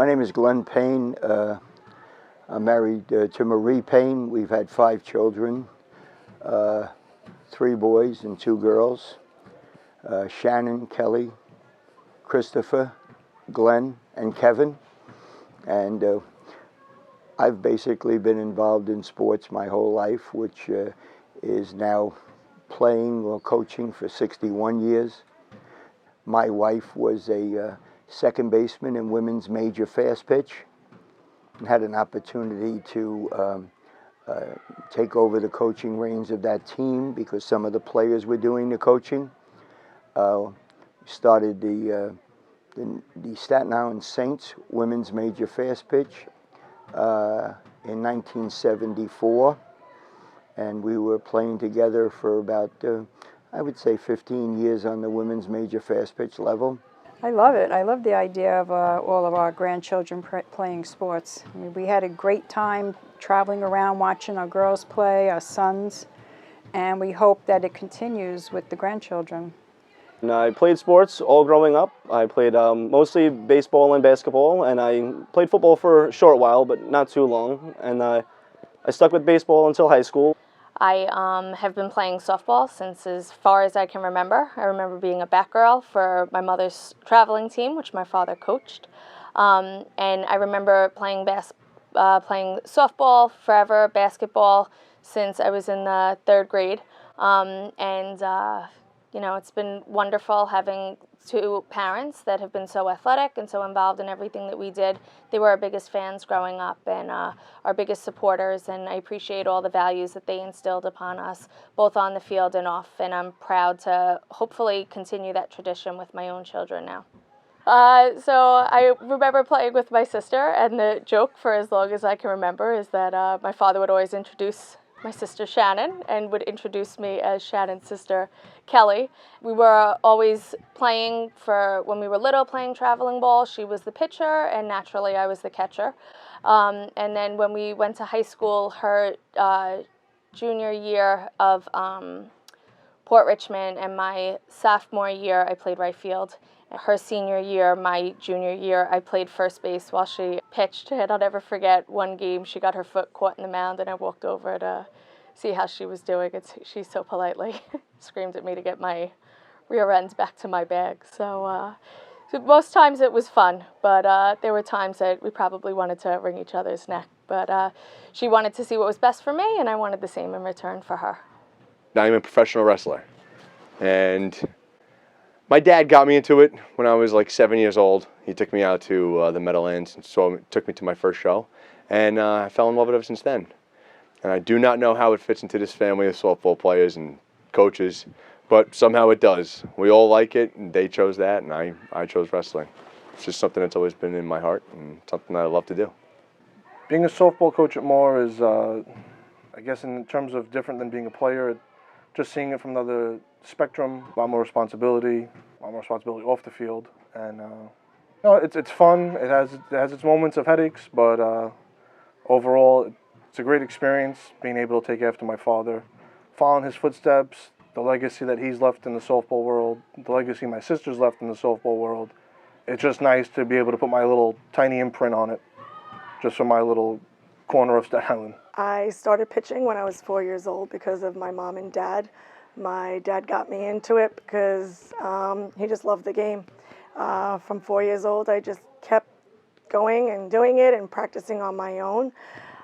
My name is Glen Payne. I'm married to Marie Payne. We've had 5 children, 3 boys and 2 girls. Shannon, Kelly, Christopher, Glenn, and Kevin. And I've basically been involved in sports my whole life, which is now playing or coaching for 61 years. My wife was a second baseman in women's major fast pitch and had an opportunity to take over the coaching reins of that team because some of the players were doing the coaching. Started the Staten Island Saints women's major fast pitch in 1974, and we were playing together for about I would say 15 years on the women's major fast pitch level. I love it. I love the idea of all of our grandchildren playing sports. I mean, we had a great time traveling around watching our girls play, our sons, and we hope that it continues with the grandchildren. And I played sports all growing up. I played mostly baseball and basketball, and I played football for a short while, but not too long. And I stuck with baseball until high school. I have been playing softball since as far as I can remember. I remember being a back girl for my mother's traveling team, which my father coached. And I remember playing softball forever, basketball since I was in the 3rd grade. You know, it's been wonderful having 2 parents that have been so athletic and so involved in everything that we did. They were our biggest fans growing up and our biggest supporters, and I appreciate all the values that they instilled upon us, both on the field and off, and I'm proud to hopefully continue that tradition with my own children now. So I remember playing with my sister, and the joke for as long as I can remember is that my father would always introduce my sister Shannon and would introduce me as Shannon's sister Kelly. We were always playing when we were little, playing traveling ball. She was the pitcher and naturally I was the catcher. And then when we went to high school, her junior year of Port Richmond and my sophomore year, I played right field. Her senior year, my junior year, I played first base while she pitched. And I'll never forget one game, she got her foot caught in the mound and I walked over to see how she was doing. She so politely screamed at me to get my rear end back to my bag. So most times it was fun, but there were times that we probably wanted to wring each other's neck. But she wanted to see what was best for me and I wanted the same in return for her. I'm a professional wrestler, and my dad got me into it when I was like 7 years old. He took me out to the Meadowlands and took me to my first show, and I fell in love with it ever since then. And I do not know how it fits into this family of softball players and coaches, but somehow it does. We all like it, and they chose that, and I chose wrestling. It's just something that's always been in my heart and something that I love to do. Being a softball coach at Moore is, I guess in terms of different than being a player, just seeing it from the other spectrum, a lot more responsibility off the field, and no, it's fun. It has its moments of headaches, but overall, it's a great experience being able to take after my father, following his footsteps, the legacy that he's left in the softball world, the legacy my sister's left in the softball world. It's just nice to be able to put my little tiny imprint on it, just from my little corner of Staten Island. I started pitching when I was 4 years old because of my mom and dad. My dad got me into it because he just loved the game. From 4 years old, I just kept going and doing it and practicing on my own.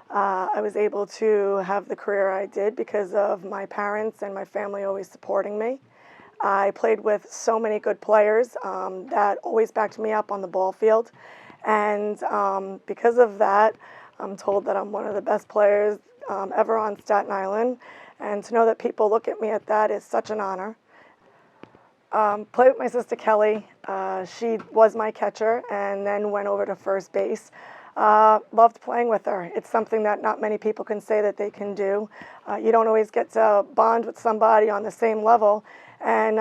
I was able to have the career I did because of my parents and my family always supporting me. I played with so many good players that always backed me up on the ball field. And because of that, I'm told that I'm one of the best players ever on Staten Island. And to know that people look at me at that is such an honor. Played with my sister Kelly. She was my catcher and then went over to first base. Loved playing with her. It's something that not many people can say that they can do. You don't always get to bond with somebody on the same level. And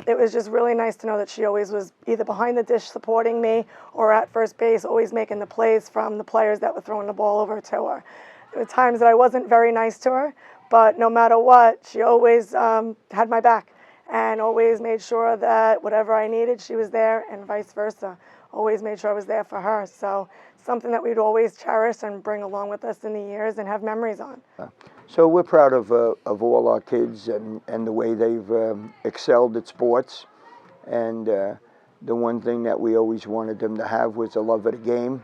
it was just really nice to know that she always was either behind the dish supporting me or at first base, always making the plays from the players that were throwing the ball over to her. There were times that I wasn't very nice to her, but no matter what, she always had my back and always made sure that whatever I needed, she was there, and vice versa. always made sure I was there for her. So something that we'd always cherish and bring along with us in the years and have memories on. So we're proud of all our kids and the way they've excelled at sports. And the one thing that we always wanted them to have was a love of the game.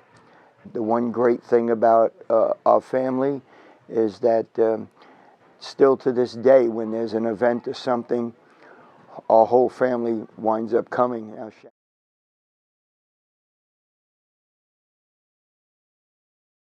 The one great thing about our family is that still to this day, when there's an event or something, our whole family winds up coming.